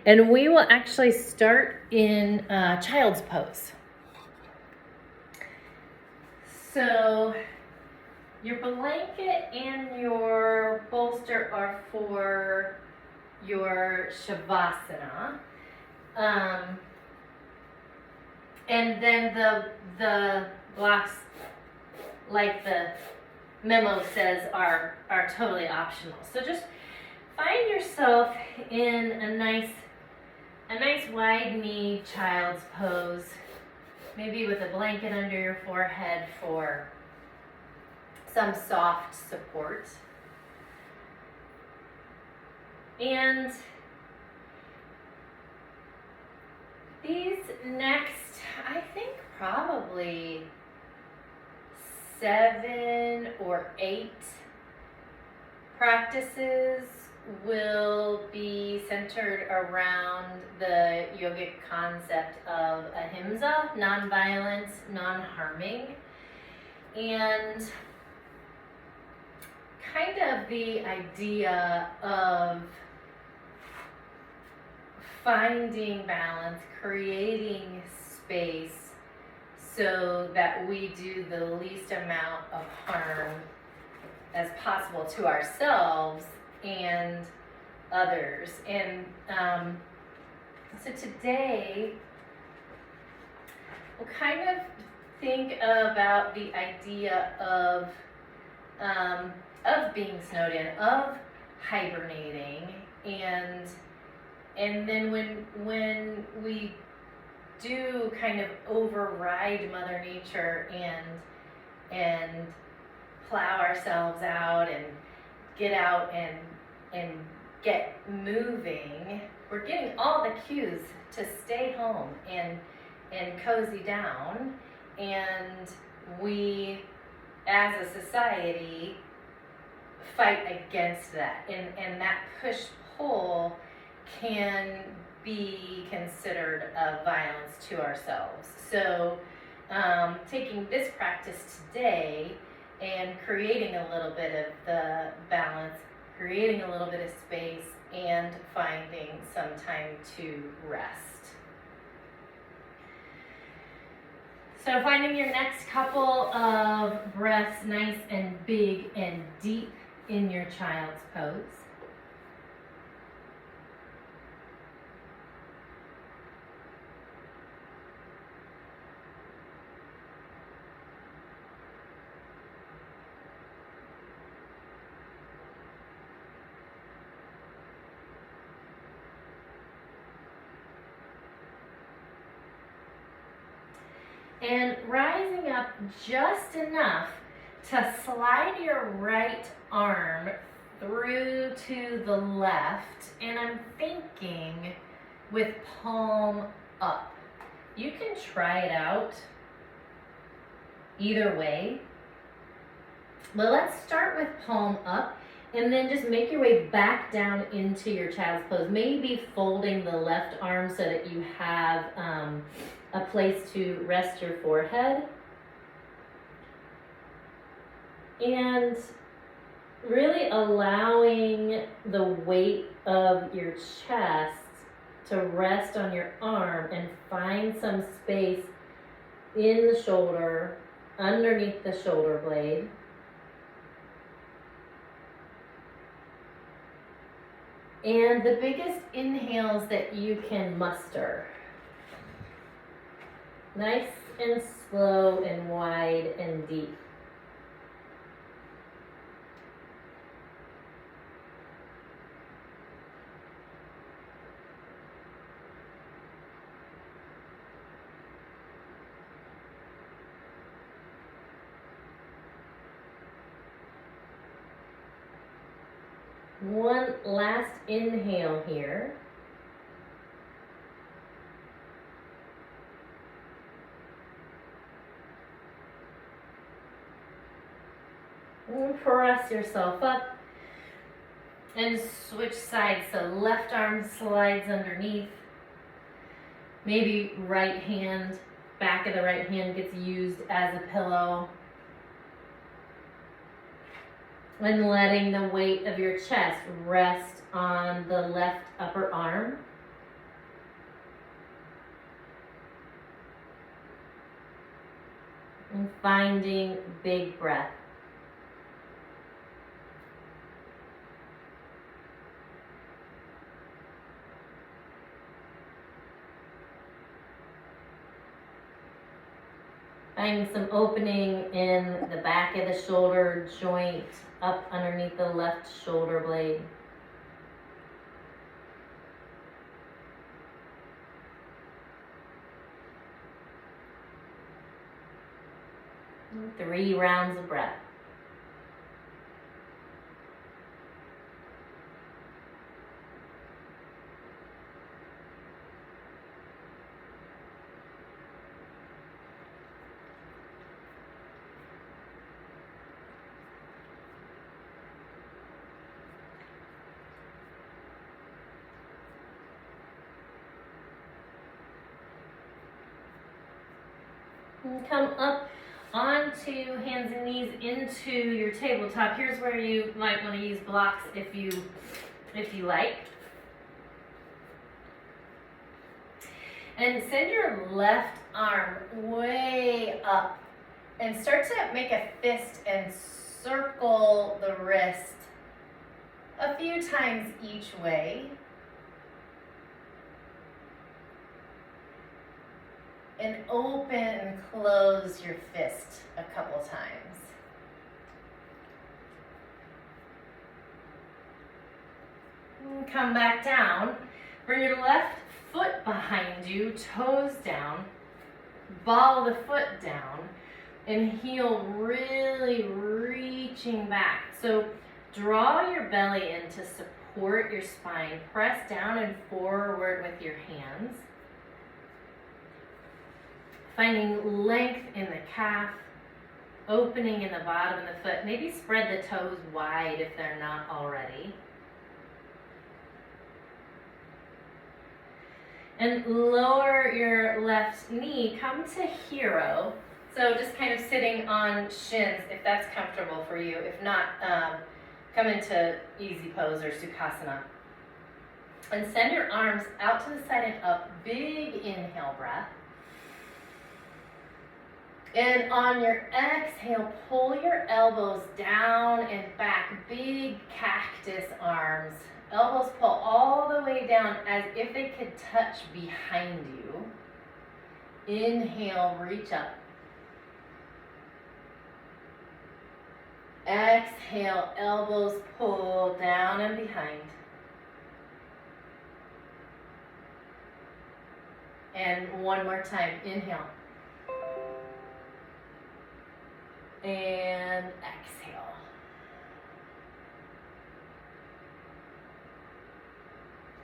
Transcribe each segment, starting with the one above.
And we will actually start in child's pose. So your blanket and your bolster are for your shavasana. And then the blocks, like the memo says, are totally optional. So just find yourself in a nice wide knee child's pose, maybe with a blanket under your forehead for some soft support. And these next, I think probably 7 or 8 practices will be centered around the yogic concept of ahimsa, non-violence, non-harming, and kind of the idea of finding balance, creating space so that we do the least amount of harm as possible to ourselves and others. And so today we'll kind of think about the idea of being snowed in, of hibernating, and then when we do kind of override Mother Nature and plow ourselves out and get out and get moving, we're getting all the cues to stay home and cozy down, and we as a society fight against that, and that push-pull can be considered a violence to ourselves. So taking this practice today and creating a little bit of the balance, creating a little bit of space, and finding some time to rest. So finding your next couple of breaths nice and big and deep in your child's pose. And rising up just enough to slide your right arm through to the left, and I'm thinking with palm up. You can try it out either way, but let's start with palm up and then just make your way back down into your child's pose, maybe folding the left arm so that you have a place to rest your forehead. And really allowing the weight of your chest to rest on your arm and find some space in the shoulder, underneath the shoulder blade. And the biggest inhales that you can muster. Nice and slow and wide and deep. One last inhale here. And press yourself up and switch sides. So left arm slides underneath. Maybe right hand, back of the right hand gets used as a pillow. And letting the weight of your chest rest on the left upper arm. finding big breath. Finding some opening in the back of the shoulder joint up underneath the left shoulder blade. And 3 rounds of breath. And come up onto hands and knees into your tabletop. Here's where you might want to use blocks if you like. And send your left arm way up and start to make a fist and circle the wrist a few times each way. And open and close your fist a couple times. And come back down. Bring your left foot behind you, toes down. Ball the foot down. And heel really reaching back. So draw your belly in to support your spine. Press down and forward with your hands. Finding length in the calf, opening in the bottom of the foot. Maybe spread the toes wide if they're not already. And lower your left knee, come to hero. So just kind of sitting on shins if that's comfortable for you. If not, come into easy pose or sukhasana. And send your arms out to the side and up. Big inhale breath. And on your exhale, pull your elbows down and back. Big cactus arms. Elbows pull all the way down as if they could touch behind you. Inhale, reach up. Exhale, elbows pull down and behind. And one more time, inhale. And exhale.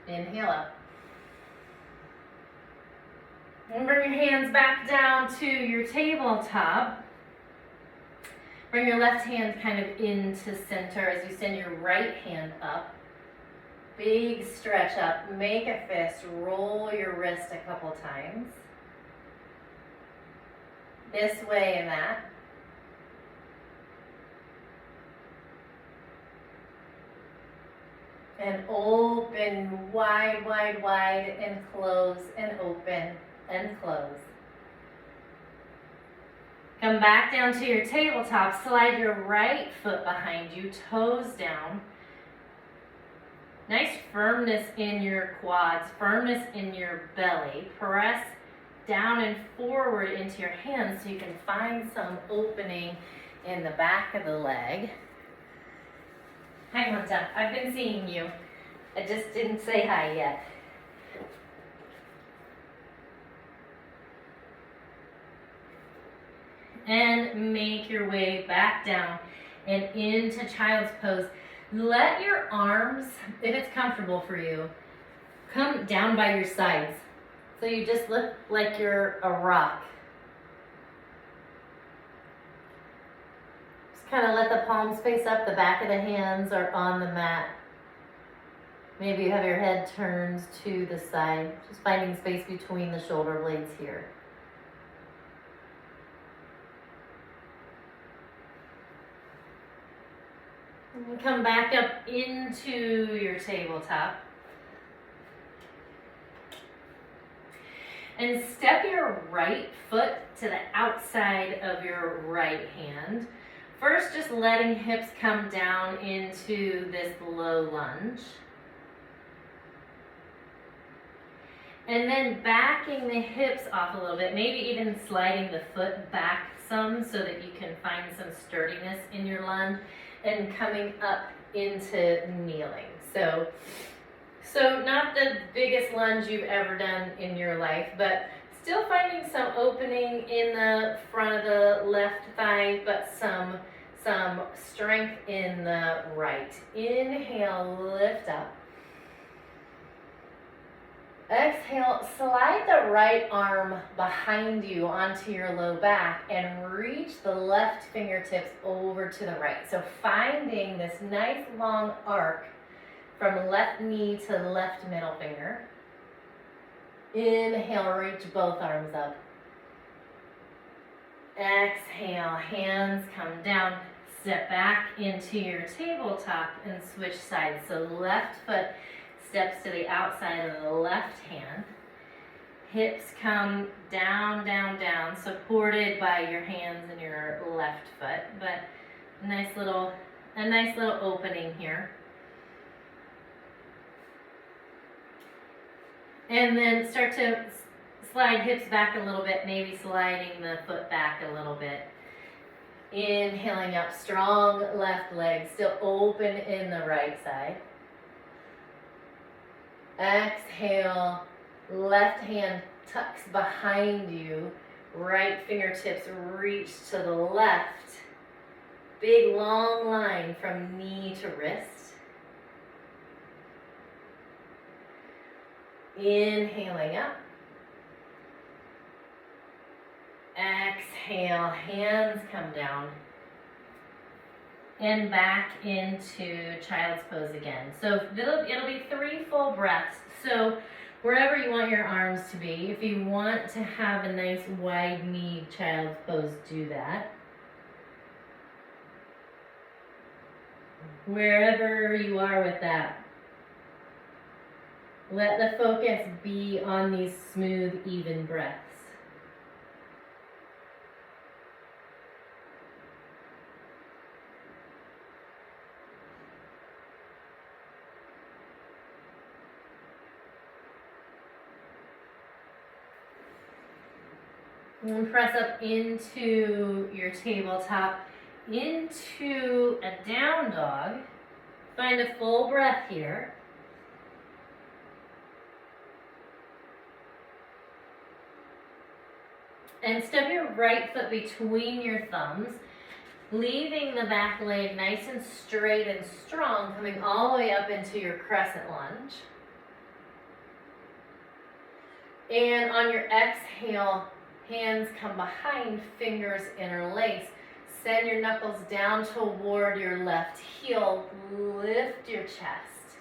Inhale up. And bring your hands back down to your tabletop. Bring your left hand kind of into center as you send your right hand up. Big stretch up. Make a fist. Roll your wrist a couple times. This way and that. And open, wide, wide, wide, and close, and open, and close. Come back down to your tabletop. Slide your right foot behind you, toes down. Nice firmness in your quads, firmness in your belly. Press down and forward into your hands so you can find some opening in the back of the leg. Hi, Monta. I've been seeing you. I just didn't say hi yet. And make your way back down and into child's pose. Let your arms, if it's comfortable for you, come down by your sides. So you just look like you're a rock. Kind of let the palms face up, the back of the hands are on the mat. Maybe you have your head turned to the side, just finding space between the shoulder blades here. And come back up into your tabletop. And step your right foot to the outside of your right hand. First, just letting hips come down into this low lunge. And then backing the hips off a little bit, maybe even sliding the foot back some so that you can find some sturdiness in your lunge, and coming up into kneeling. So not the biggest lunge you've ever done in your life, but still finding some opening in the front of the left thigh, but some strength in the right. Inhale, lift up. Exhale, slide the right arm behind you onto your low back and reach the left fingertips over to the right. So finding this nice long arc from left knee to left middle finger. Inhale, reach both arms up. Exhale, hands come down. Step back into your tabletop and switch sides. So left foot steps to the outside of the left hand. Hips come down, down, down, supported by your hands and your left foot, but a nice little opening here. And then start to slide hips back a little bit, maybe sliding the foot back a little bit. Inhaling up, strong left leg, still open in the right side. Exhale, left hand tucks behind you, right fingertips reach to the left. Big long line from knee to wrist. Inhaling up. Exhale, hands come down. And back into child's pose again. So it'll be 3 full breaths. So wherever you want your arms to be, if you want to have a nice wide knee child's pose, do that. Wherever you are with that, let the focus be on these smooth, even breaths. And press up into your tabletop, into a down dog. Find a full breath here. And step your right foot between your thumbs, leaving the back leg nice and straight and strong, coming all the way up into your crescent lunge. And on your exhale, hands come behind, fingers interlace. Send your knuckles down toward your left heel. Lift your chest.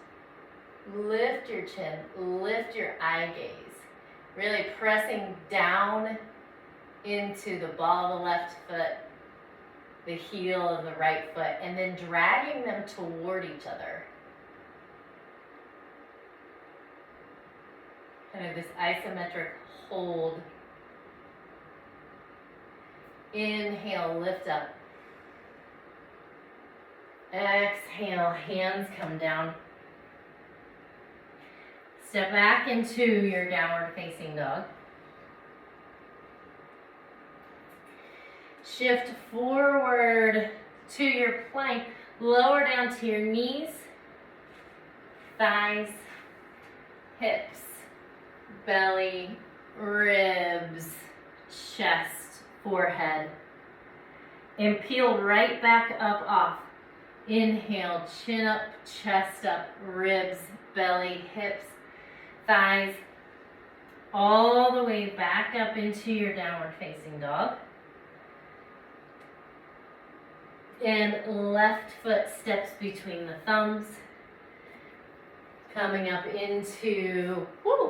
Lift your chin. Lift your eye gaze. Really pressing down into the ball of the left foot, the heel of the right foot, and then dragging them toward each other. Kind of this isometric hold. Inhale, lift up. Exhale, hands come down. Step back into your downward facing dog. Shift forward to your plank. Lower down to your knees, thighs, hips, belly, ribs, chest, forehead. And peel right back up off. Inhale, chin up, chest up, ribs, belly, hips, thighs, all the way back up into your downward facing dog. And left foot steps between the thumbs, coming up into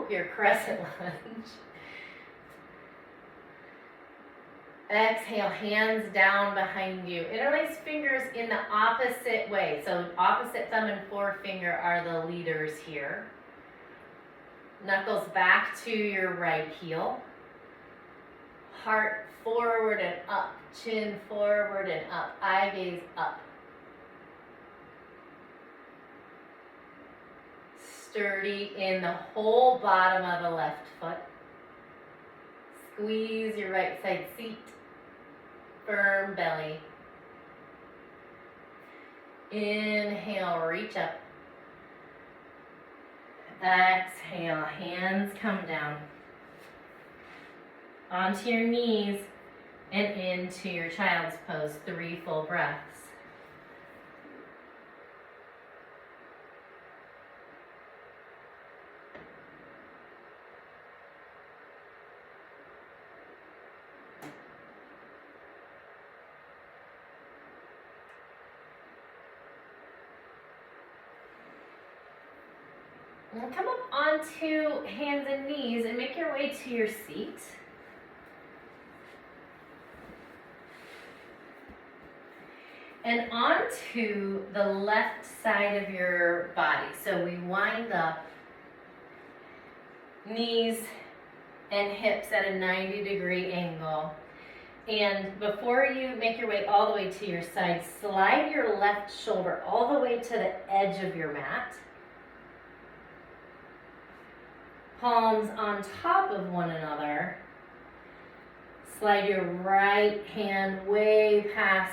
your crescent lunge. Exhale, hands down behind you. Interlace fingers in the opposite way. So opposite thumb and forefinger are the leaders here. Knuckles back to your right heel. Heart forward and up. Chin forward and up. Eye gaze up. Sturdy in the whole bottom of the left foot. Squeeze your right side seat. Firm belly. Inhale, reach up. Exhale, hands come down. Onto your knees and into your child's pose. 3 full breaths. And come up onto hands and knees and make your way to your seat. And onto the left side of your body. So we wind up, knees and hips at a 90-degree angle. And before you make your way all the way to your side, slide your left shoulder all the way to the edge of your mat. Palms on top of one another. Slide your right hand way past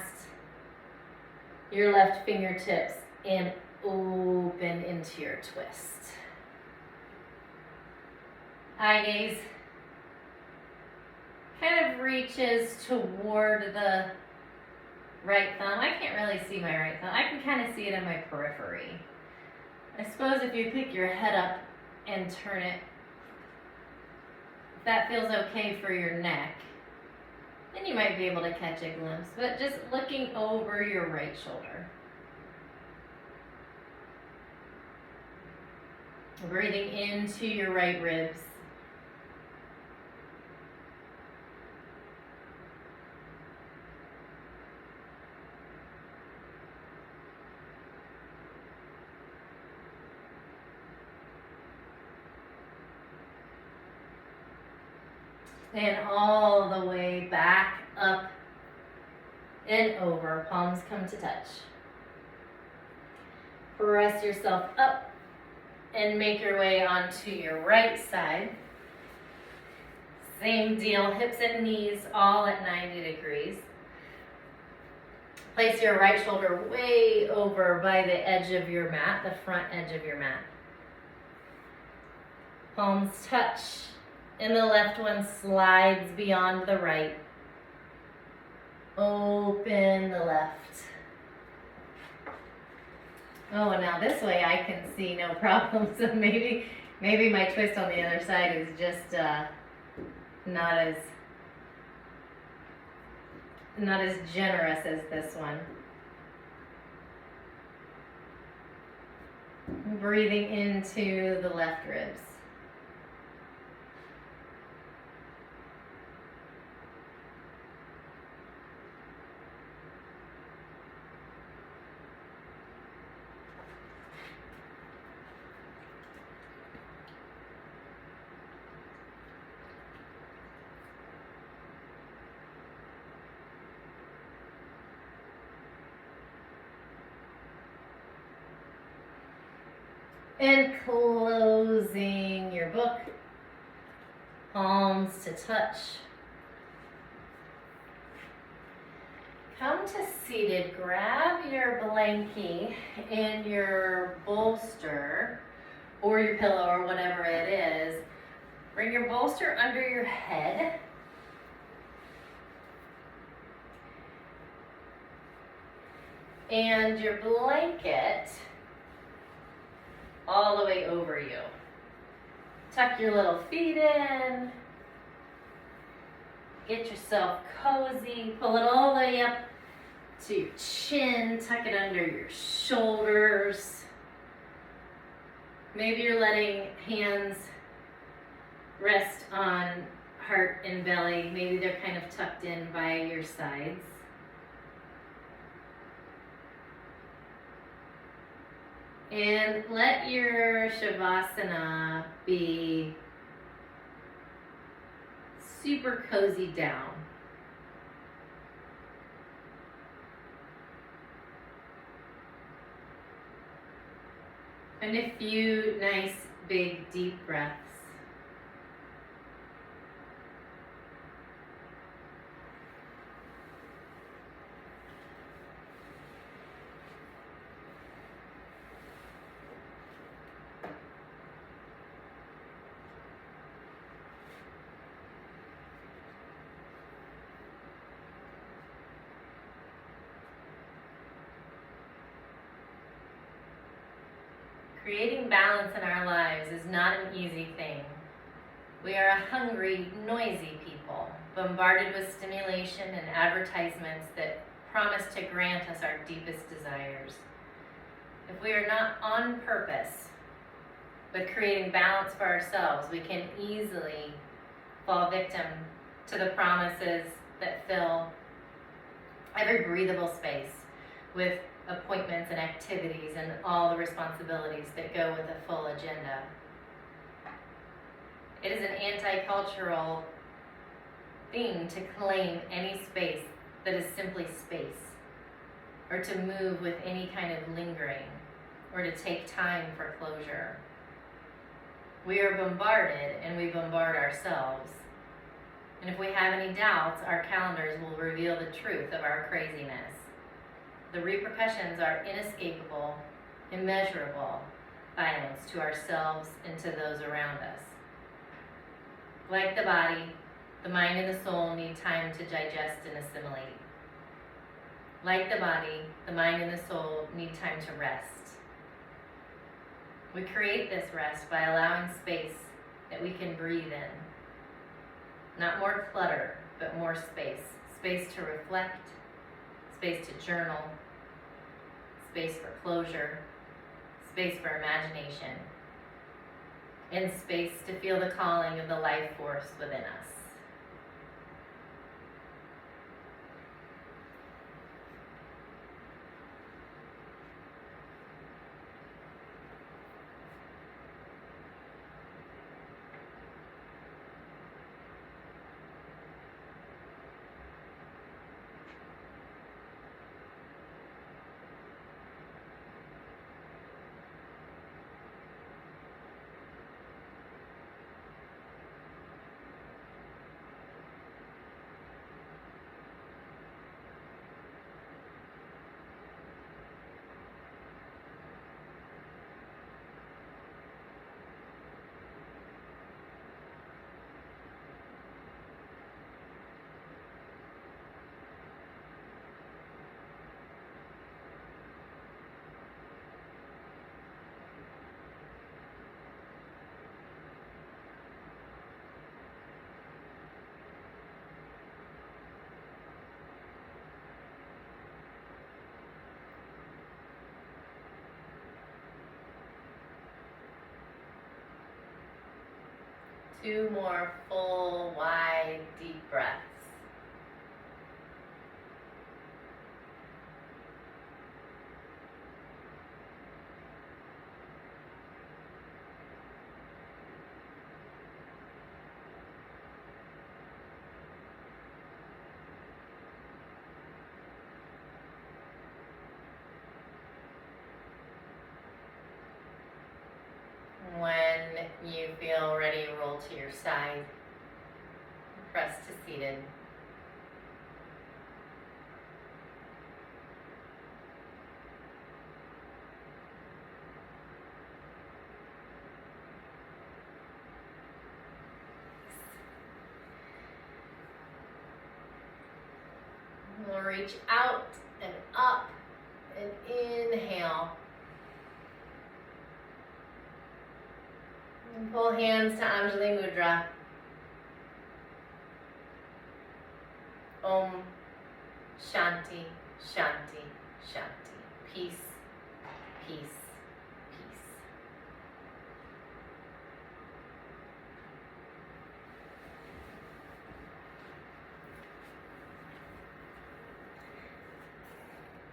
your left fingertips and open into your twist. Eye gaze kind of reaches toward the right thumb. I can't really see my right thumb. I can kind of see it in my periphery. I suppose if you pick your head up and turn it, if that feels okay for your neck, then you might be able to catch a glimpse, but just looking over your right shoulder. Breathing into your right ribs. And all the way back up and over. Palms come to touch. Press yourself up and make your way onto your right side. Same deal, hips and knees all at 90 degrees. Place your right shoulder way over by the edge of your mat, the front edge of your mat. Palms touch. And the left one slides beyond the right. Open the left. Oh, and now this way I can see no problem. So maybe my twist on the other side is just not as generous as this one. Breathing into the left ribs. And closing your book, palms to touch. Come to seated, grab your blankie and your bolster or your pillow or whatever it is. Bring your bolster under your head. And your blanket all the way over you. Tuck your little feet in. Get yourself cozy. Pull it all the way up to your chin. Tuck it under your shoulders. Maybe you're letting hands rest on heart and belly. Maybe they're kind of tucked in by your sides. And let your Shavasana be super cozy down. And a few nice big deep breaths. Creating balance in our lives is not an easy thing. We are a hungry, noisy people, bombarded with stimulation and advertisements that promise to grant us our deepest desires. If we are not on purpose with creating balance for ourselves, we can easily fall victim to the promises that fill every breathable space with appointments and activities and all the responsibilities that go with a full agenda. It is an anti-cultural thing to claim any space that is simply space, or to move with any kind of lingering, or to take time for closure. We are bombarded, and we bombard ourselves. And if we have any doubts, our calendars will reveal the truth of our craziness. The repercussions are inescapable, immeasurable violence to ourselves and to those around us. Like the body, the mind and the soul need time to digest and assimilate. Like the body, the mind and the soul need time to rest. We create this rest by allowing space that we can breathe in. Not more clutter, but more space. Space to reflect, space to journal, space for closure, space for imagination, and space to feel the calling of the life force within us. Two more full, wide, deep breaths. When you feel ready, roll to your side, press to seated. We'll reach out and up and inhale. And pull hands to Anjali Mudra. Om Shanti, Shanti, Shanti. Peace, peace.